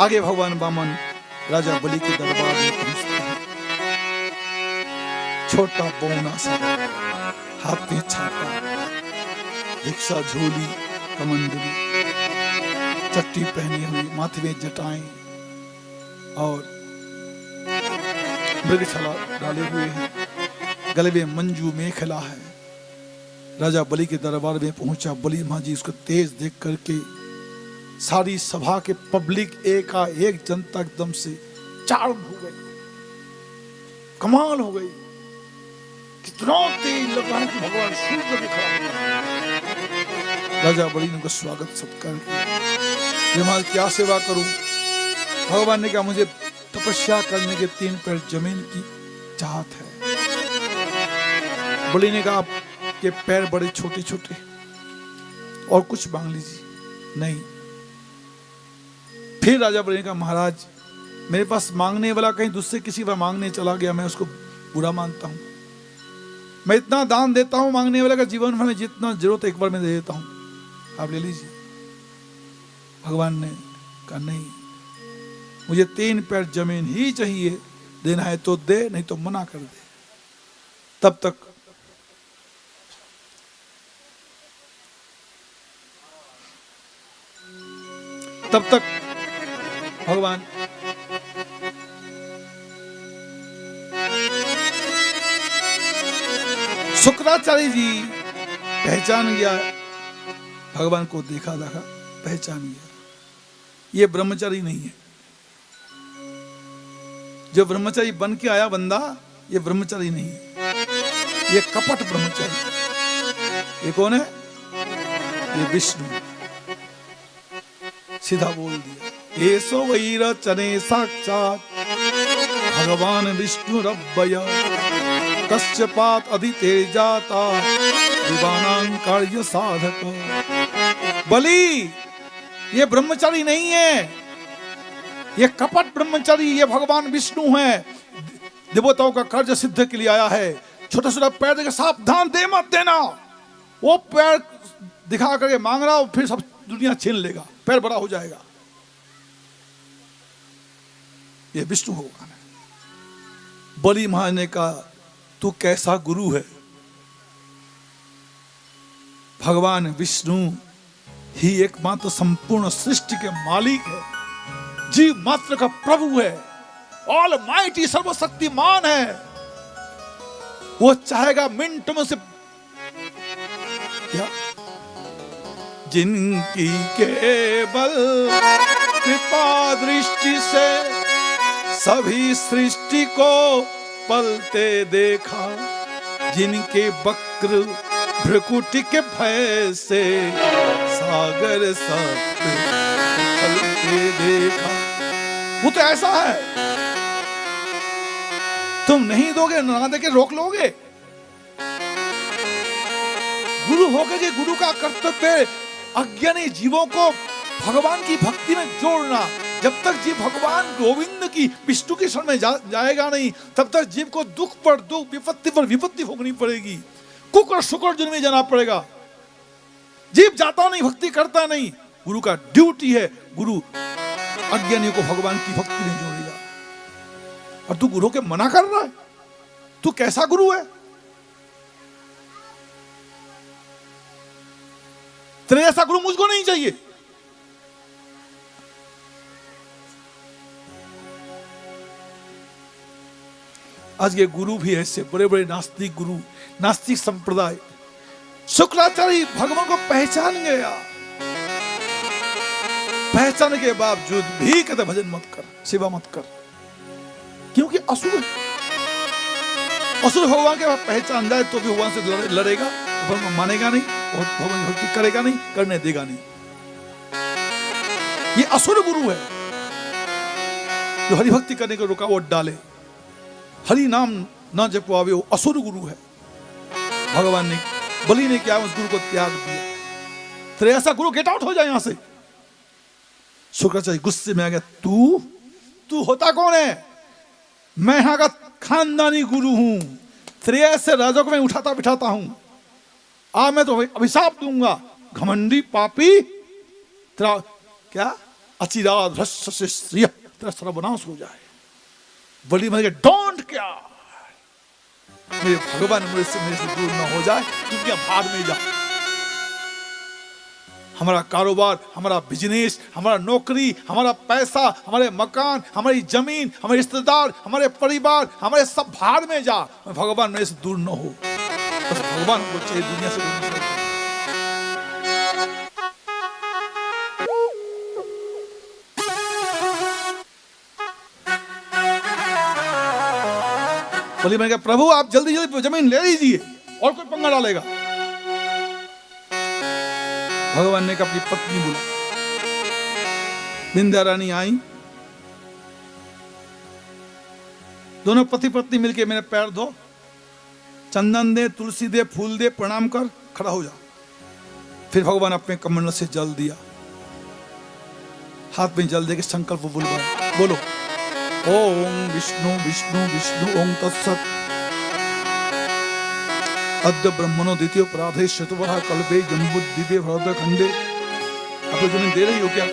आगे भगवान वामन राजा बलि के दरबार में पहुंचते हैं। छोटा बौना सा, हाथ में छाता, भिक्षा झोली, कमंडली, चट्टी पहनी हुई, माथे में जटाएं और मृगछाला डाले हुए हैं, गले में मंजू मेखला है। राजा बलि के दरबार में पहुंचा। बलि महाराज जी उसको तेज देख करके सारी सभा के पब्लिक एक जनता एकदम से चार्म हो गई, कमाल हो गई। कितना तेज लगा है कि भगवान सूर्य भी खड़ा हुआ। राजा बलि ने उनका स्वागत सत्कार किया। महाराज क्या सेवा करूं? भगवान ने कहा मुझे तपस्या करने के 3 पैर जमीन की चाहत है। बलि ने कहा आपके पैर बड़े छोटे छोटे, और कुछ मांग लीजिए। नहीं। फिर राजा बलि ने कहा महाराज मेरे पास मांगने वाला कहीं दूसरे किसी पर मांगने चला गया, मैं उसको बुरा मानता हूं। मैं इतना दान देता हूं मांगने वाला का जीवन भर में जितना जरूरत है एक बार में दे देता हूं, आप ले लीजिए। भगवान ने कहा नहीं, मुझे 3 पैर जमीन ही चाहिए, देना है तो दे, नहीं तो मना कर दे। तब तक भगवान शुक्राचार्य जी पहचान गया, भगवान को देखा पहचान गया, ये ब्रह्मचारी नहीं है। जो ब्रह्मचारी बन के आया बंदा, ये ब्रह्मचारी नहीं है, ये कपट ब्रह्मचारी। ये कौन है? ये विष्णु। सीधा बोल दिया, ये सो वैरचने साक्षात भगवान विष्णु रब्बय कश्यपात अधितेजाता दिवानां कार्य साधक। बलि ये ब्रह्मचारी नहीं है, ये कपट ब्रह्मचारी, ये भगवान विष्णु है। देवताओं का कार्य सिद्ध के लिए आया है। छोटा छोटा पैर देकर सावधान, दे मत देना। वो पैर दिखा करके मांग रहा हो, फिर सब दुनिया छीन लेगा, पैर बड़ा हो जाएगा। ये विष्णु भगवान है। बलि महाराज ने कहा तू कैसा गुरु है? भगवान विष्णु ही एकमात्र संपूर्ण सृष्टि के मालिक है, जीव मात्र का प्रभु है, ऑल माइटी सर्वशक्तिमान है। वो चाहेगा मिनट में से क्या, जिनकी केवल कृपा दृष्टि से सभी सृष्टि को पलते देखा, जिनके वक्र भ्रकुटी के भय से सागर सप्त चलते देखा। वो तो ऐसा है, तुम नहीं दोगे, ना देके रोक लोगे। गुरु होकर के गुरु का कर्तव्य अज्ञानी जीवों को भगवान की भक्ति में जोड़ना। जब तक जीव भगवान गोविंद की विष्णु के शरण में जाएगा नहीं, तब तक जीव को दुख पर दुख, विपत्ति पर विपत्ति भोगनी पड़ेगी, कुकर शुकर जन्म में जाना पड़ेगा। जीव जाता नहीं, भक्ति करता नहीं। गुरु का ड्यूटी है, गुरु अज्ञानियों को भगवान की भक्ति में जोड़ेगा। और तू गुरु के मना कर रहा है, तू कैसा गुरु है? तेरे ऐसा गुरु मुझको नहीं चाहिए। आज के गुरु भी ऐसे बड़े बड़े नास्तिक गुरु, नास्तिक संप्रदाय। शुक्राचार्य भगवान को पहचान गया, पहचान के बावजूद भी कहते भजन मत कर, सेवा मत कर, क्योंकि असुर असुर भगवान के पहचान जाए तो भी भगवान से लड़ेगा, भगवान मानेगा नहीं और भगवान भक्ति करेगा नहीं, करने देगा नहीं। ये असुर गुरु है जो हरि भक्ति करने को रुकावट डाले, हरि नाम ना जप पावे, वो असुर गुरु है। भगवान ने, बलि ने क्या उस गुरु को त्याग दिया। तेरे ऐसा गुरु गेट आउट हो जाए यहां से। शुक्राचार्य गुस्से में आ गया, तू होता कौन है? मैं यहां का खानदानी गुरु हूं, तेरे ऐसे राजा को मैं उठाता बिठाता हूं। मैं तो अभिशाप दूंगा, घमंडी पापी। तेरा क्या अचिराद भ्रष्ट से स्त्रिय तेरा सर्वनाश हो जाए। बड़ी माँ डोंट क्या, मेरे भगवान मेरे से दूर न हो जाए, दुनिया भाग में जा। हमारा कारोबार, हमारा बिजनेस, हमारा नौकरी, हमारा पैसा, हमारे मकान, हमारी जमीन, हमारे रिश्तेदार, हमारे परिवार, हमारे सब भाड़ में जा, भगवान मेरे से दूर न हो। बस भगवान को चाहिए दुनिया से दूर। बोली मैंने कहा प्रभु आप जल्दी जल्दी जमीन ले लीजिए और कोई पंगा डालेगा। भगवान ने कहा अपनी पत्नी बुला। विंध्या रानी आई, दोनों पति पत्नी मिलके मेरे पैर धो, चंदन दे, तुलसी दे, फूल दे, प्रणाम कर, खड़ा हो जा। फिर भगवान अपने कमंडल से जल दिया, हाथ में जल दे के संकल्प बुलवाया, बोलो ओम विष्णु विष्णु विष्णु ओम तत्सत। अद्य ब्रह्मणो द्वितीय अपराधे शतवरः कल्पे जम्बुद्वीपे भरतखंडे। आप लोग जमीन दे रही हो क्या?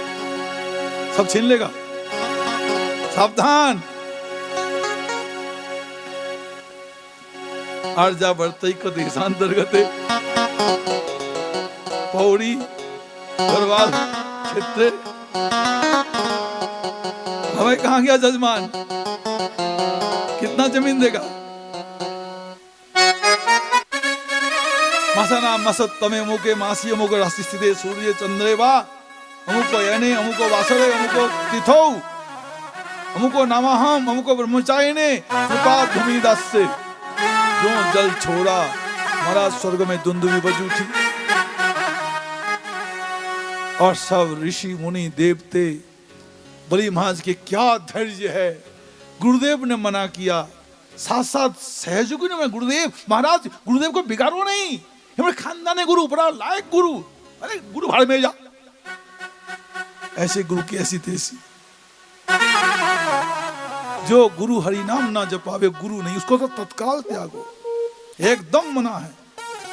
सब छीन लेगा, सावधान। आर्जा वर्तैक देशांतर्गते पौड़ी गढ़वाल क्षेत्र। हमें कहां गया जजमान, कितना जमीन देगा? मसना मसत तमे अमुके मासी अमुक राशि स्थिते सूर्य चंद्रे वा अमुको यने अमुको वासरे अमुको तिथौ अमुको नमहम अमुको ब्रह्मचारिणे कृपा भूमि दास्य। जो जल छोड़ा मरा स्वर्ग में दुंदुभी बज उठी। और सब ऋषि मुनि देवते, बलि महाराज के क्या धैर्य है। गुरुदेव ने मना किया, साथ साथ सहयोगी ने, गुरुदेव महाराज गुरुदेव को बिगाड़ो नहीं, हमारे खानदानी गुरु, बड़ा लायक गुरु, अरे गुरु भाड़ में जा। ऐसे गुरु की ऐसी तेजी। जो गुरु हरि नाम ना जपावे गुरु नहीं, उसको तो तत्काल त्यागो, एकदम मना है।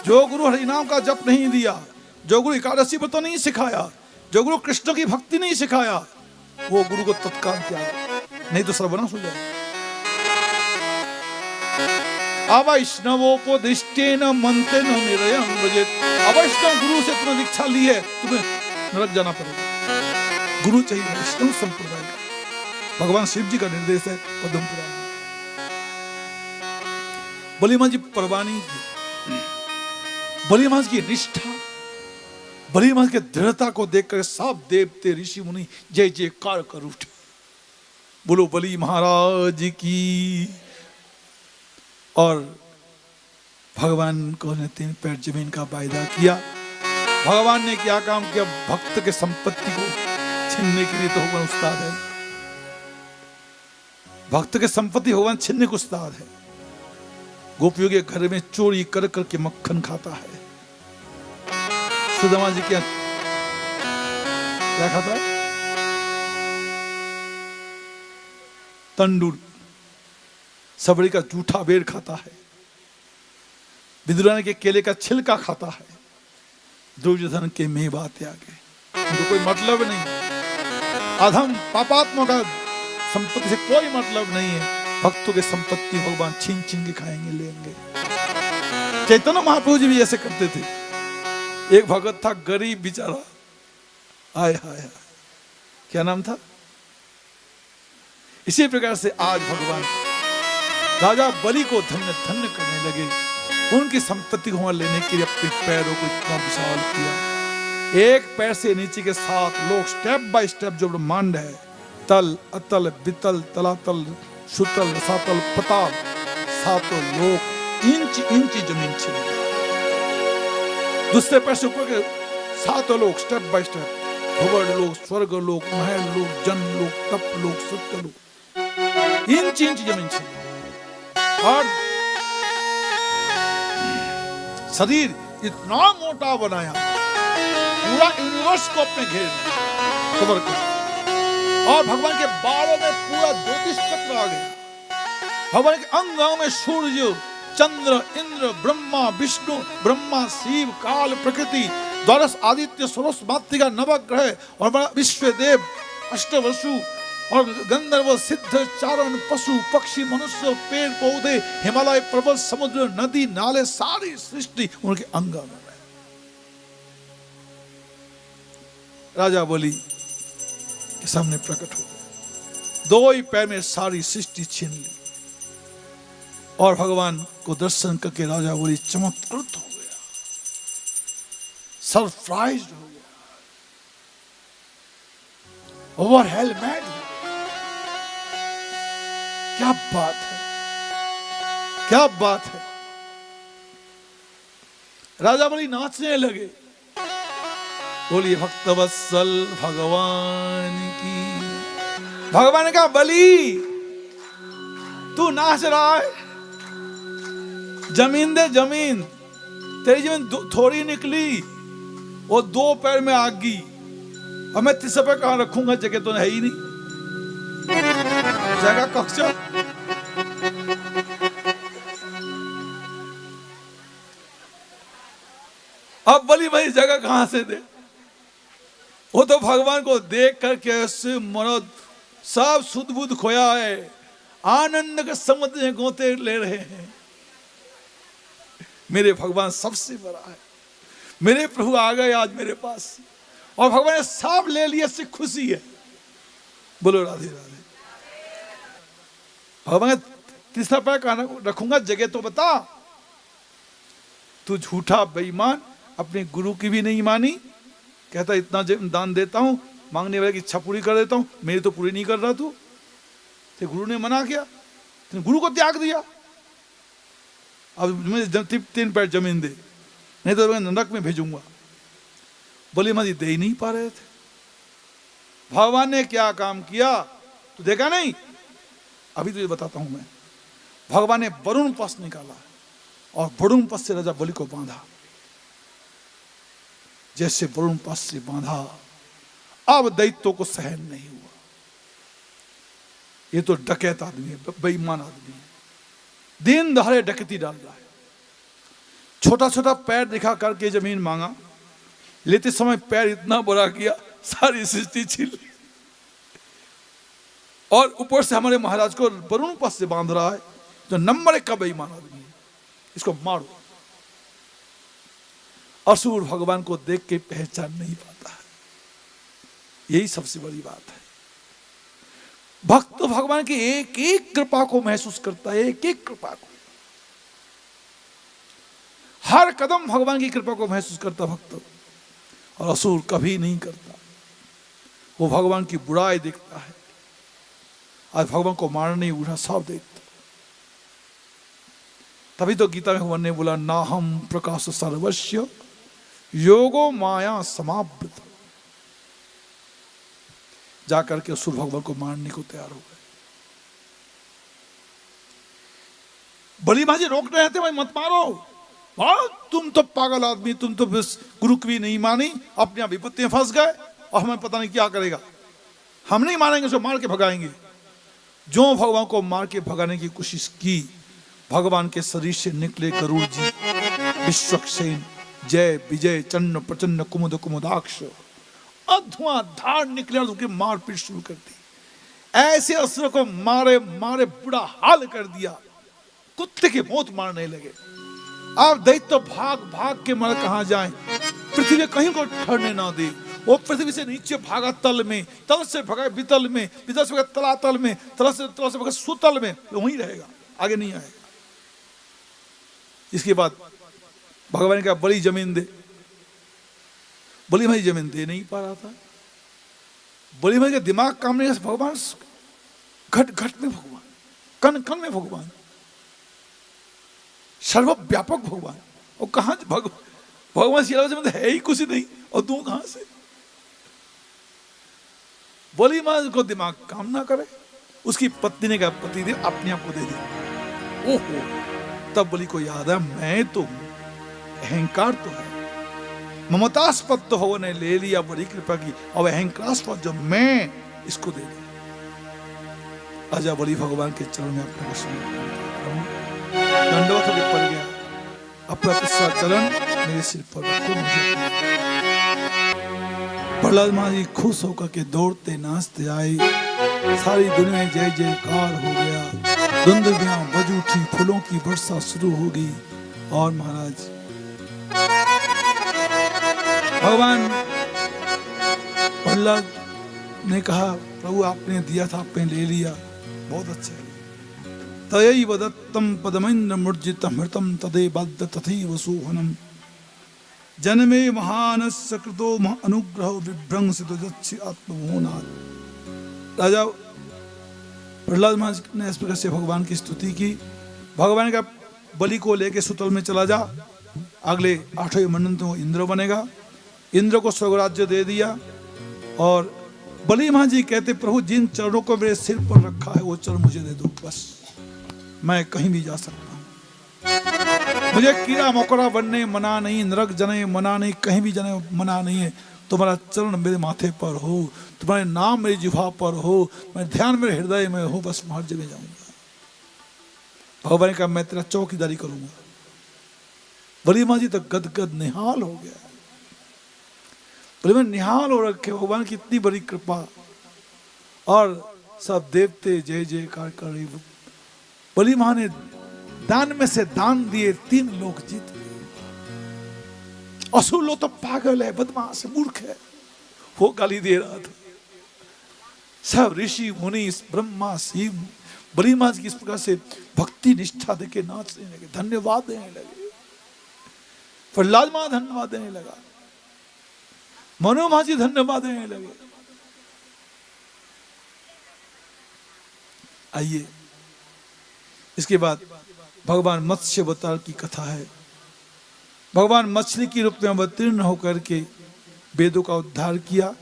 जो गुरु हरि नाम का जप नहीं दिया, जो गुरु एकादशी व्रत नहीं सिखाया, जो गुरु कृष्ण की भक्ति नहीं सिखाया, वो गुरु को तत्काल त्याग, नहीं तो सर्वनाश हो जाए। अवैष्णवोपदिष्टेन मंत्रेण निरयं व्रजेत्। अवैष्णव गुरु से तुमने दीक्षा ली है, तुम्हें नरक जाना पड़ेगा। गुरु चाहिए वैष्णव संप्रदाय का। भगवान शिव जी का निर्देश है पद्म पुराण में। बलि महाराज जी परवानी, बलि महाराज की निष्ठा, बलि महाराज की दृढ़ता को देखकर सब देवते ऋषि मुनि जय जयकार कर उठे। बोलो बलि महाराज की। और भगवान को ने 3 पैर जमीन का वायदा किया। भगवान ने क्या काम किया? भक्त के संपत्ति को छीनने के लिए तो भगवान उस्ताद है। भक्त के संपत्ति भगवान छीनने को उस्ताद है। गोपियों के घर में चोरी कर करके मक्खन खाता है। सुदामा जी क्या खाता है? तंदूर, सबड़ी का जूठा बेर खाता है। विदुरानी के केले का छिलका खाता है। दुर्योधन के मेवा त्यागे, उनको कोई मतलब नहीं। अधम पापात्मा का संपत्ति से कोई मतलब नहीं है। भक्तों की संपत्ति भगवान छीन छीन के खाएंगे, लेंगे। चैतन्य महाप्रभु जी भी ऐसे करते थे। एक भगत था, गरीब बेचारा, हाय हाय हाय, क्या नाम था? इसी प्रकार से आज भगवान राजा बलि को धन्य धन्य करने लगे। उनकी संपत्ति को लेने के लिए अपने पैरों को इतना विशाल किया। एक पैर से नीचे के 7 लोग, स्टेप बाय स्टेप जो ब्रह्मांड है, तल अतल बितल तलातल सुतल रसातल पताल, 7 लोग इंच इंच जमीन छीन। दूसरे पैर से ऊपर के 7 लोग स्टेप बाय स्टेप, भवर लोग, स्वर्ग लोग, महल लोग, जन लोग, तप लोग, सत्य लोग, इंच इंच जमीन छीन। और शरीर इतना मोटा बनाया, पूरा यूनिवर्स को अपने घेर कवर कर। और भगवान के बालों में पूरा ज्योतिष चक्र आ गया। भगवान के अंगों में सूर्य, चंद्र, इंद्र, ब्रह्मा, विष्णु, ब्रह्मा, शिव, काल, प्रकृति, द्वादश आदित्य, षोडश मातृका, नवग्रह और विश्व देव अष्टवसु और गंधर्व सिद्ध चारण पशु पक्षी मनुष्य पेड़ पौधे हिमालय पर्वत समुद्र नदी नाले सारी सृष्टि उनके अंग में है। राजा बलि के सामने प्रकट हो गया, 2 ही पैर में सारी सृष्टि छीन ली और भगवान को दर्शन करके राजा बलि चमत्कृत हो गया, सरप्राइज्ड हो गया, ओवरवेल्मेड। क्या बात है, क्या बात है। राजा बलि नाचने लगे। बोलिए भक्तवत्सल भगवान की। भगवान ने कहा बलि तू नाच रहा है, जमीन दे जमीन, तेरी जमीन थोड़ी निकली, वो 2 पैर में आ गई, और मैं तीसरे पे कहां रखूंगा, जगह तो है ही नहीं, जगह कक्ष। अब बलि भाई जगह कहां से दे? वो तो भगवान को देख करके ऐसे मरद सब सुध बुध खोया है, आनंद के समुद्र में गोते ले रहे हैं। मेरे भगवान सबसे बड़ा है, मेरे प्रभु आ गए आज मेरे पास, और भगवान ने सब ले लिया, से खुशी है। बोलो राधे राधे। भगवान तीसरा पैर कहां रखूंगा, जगह तो बता। तू झूठा बेईमान, अपने गुरु की भी नहीं मानी, कहता इतना दान देता हूं, मांगने वाले की इच्छा पूरी कर देता हूं, मेरी तो पूरी नहीं कर रहा तू। तो गुरु ने मना किया, तुमने गुरु को त्याग दिया, अब मुझे 3 पैर जमीन दे, नहीं तो मैं नरक में भेजूंगा। बोले मजी दे ही नहीं पा रहे थे। भगवान ने क्या काम किया तू देखा नहीं? अभी तुझे बताता हूं मैं। भगवान ने वरुण पस निकाला और वरुण पस से राजा बलि को बांधा। जैसे वरुण पस से बांधा, अब दैत्यों को सहन नहीं हुआ। ये तो डकैत आदमी है, बेईमान आदमी है, दिन दहाड़े डकैती डाल रहा है। छोटा छोटा पैर दिखा करके जमीन मांगा, लेते समय पैर इतना बड़ा किया, सारी सृष्टि छीन ली, और ऊपर से हमारे महाराज को वरुण पस से बांध रहा है, जो नंबर 1 का बेईमान आदमी है, इसको मारो। असुर भगवान को देख के पहचान नहीं पाता है, यही सबसे बड़ी बात है। भक्त भगवान की एक एक कृपा को महसूस करता है, एक एक कृपा को, हर कदम भगवान की कृपा को महसूस करता भक्त, और असुर कभी नहीं करता। वो भगवान की बुराई देखता है, आज भगवान को मारने नहीं उठा, सब देखता। तभी तो गीता में भगवान ने बोला, नाहम प्रकाश सर्वस्व योगो माया समावृत। जाकर के असुर भगवान को मारने को तैयार हो गए। बलि महाराज रोक रहे थे, भाई मत मारो, तुम तो पागल आदमी, तुम तो गुरु की भी नहीं मानी, अपने विपत्ति में फंस गए, और हमें पता नहीं क्या करेगा, हम नहीं मारेंगे, उसको मार के भगाएंगे। जो भगवान को मार के भगाने की कोशिश की, भगवान के शरीर से निकले गरुड़ जी, विश्वक्सेन, जय विजय चन्न प्रचन्न कुमुद कुमुदाक्ष, धुआंधार निकले और उनकी मारपीट शुरू कर दी। ऐसे असुरों को मारे मारे बुरा हाल कर दिया, कुत्ते की मौत मारने लगे। अब दैत्य भाग भाग के मर कहां जाएं, पृथ्वी कहीं को ठहरने ना दे। वो पृथ्वी से नीचे भागा तल में, तल से भागा वितल में, वितल से भागा तलातल में, तल से भागा सुतल में, वहीं रहेगा, आगे नहीं आएगा। इसके बाद भगवान ने कहा बड़ी जमीन दे। बलि भाई जमीन दे नहीं पा रहा था। बलि भाई का दिमाग काम नहीं, भगवान घट घट में भगवान, कण कण में भगवान, सर्वव्यापक भगवान, और कहां भगवान श्री राम से है ही कुछ नहीं, और तू कहां से? बलि महाराज को दिमाग काम ना करे। उसकी पत्नी ने कहा पति देव अपने आप को दे दी। ओहो, तब बलि को याद है, मैं तो अहंकार तो है, ममतास्पद तो भगवान ने ले लिया, बड़ी कृपा की, और अहंकारास्पद जो मैं, इसको दे दिया। राजा बलि भगवान के चरण में अपने को दंडवत होकर पड़ गया। अपना तीसरा चरण मेरे सिर पर रखो, मुझे प्रहलाद महाराज खुश होकर के दौड़ते नाचते आए, सारी दुनिया में जय जयकार हो गया, दुंदुभियां बज उठी, फूलों की वर्षा शुरू हो गई। और महाराज भगवान प्रहलाद ने कहा, प्रभु आपने दिया था, आपने ले लिया, बहुत अच्छा है। तयैव दत्तं पदमेन्द्र मूर्जितं हृतं तदे बद्ध तथैव सोहनम् जन्मे महानस्य कृतो अनुग्रह विभ्रंसितो यच्छि आत्ममोहनात्। राजा प्रहलाद महाराज ने इस प्रकार से भगवान की स्तुति की। भगवान का बलि को लेके सुतल में चला जा, अगले 8वें मन्वंतर में इंद्र बनेगा, इंद्र को स्वर्ग राज्य दे दिया। और बलि महाराज जी कहते, प्रभु जिन चरणों को मेरे सिर पर रखा है वो चरण मुझे दे दो, बस मैं कहीं भी जा सकता हूं। मुझे कीड़ा मकोड़ा बनने मना नहीं, नरक जने मना नहीं, कहीं भी जने मना नहीं है। तुम्हारा चरण मेरे माथे पर हो, तुम्हारे नाम मेरी जिह्वा पर हो, मैं ध्यान मेरे हृदय में हो, बस मैं हर जगह जाऊंगा। भगवान का मैं तेरा चौकीदारी करूंगा। बलि महाराज जी तो गदगद निहाल हो गया, बलि महाराज निहाल हो रखे, भगवान की इतनी बड़ी कृपा। और सब देवते जय जयकार कर रहे। बलि महाराज ने दान में से दान दिए, 3 लोग जीत गए। असुर लोग तो पागल है, बदमाश है, मूर्ख है, वो गाली दे रहा था। सब ऋषि मुनि ब्रह्मा शिव बलि महाराज की इस प्रकार से भक्ति निष्ठा देके नाचने लगे, धन्यवाद देने लगे। प्रहलाद महाराज धन्यवाद देने लगा, मनु महाराज जी धन्यवाद देने लगे। आइए इसके बाद भगवान मत्स्य अवतार की कथा है। भगवान मछली के रूप में अवतीर्ण होकर के वेदों का उद्धार किया,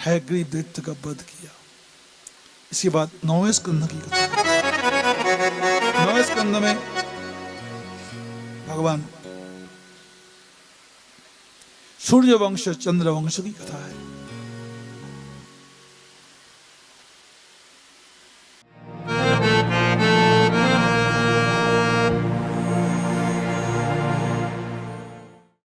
हैग्रीव दैत्य का वध किया। इसके बाद 9वें स्कंध की कथा। 9वें स्कंध में भगवान सूर्य वंश चंद्र वंश की कथा है।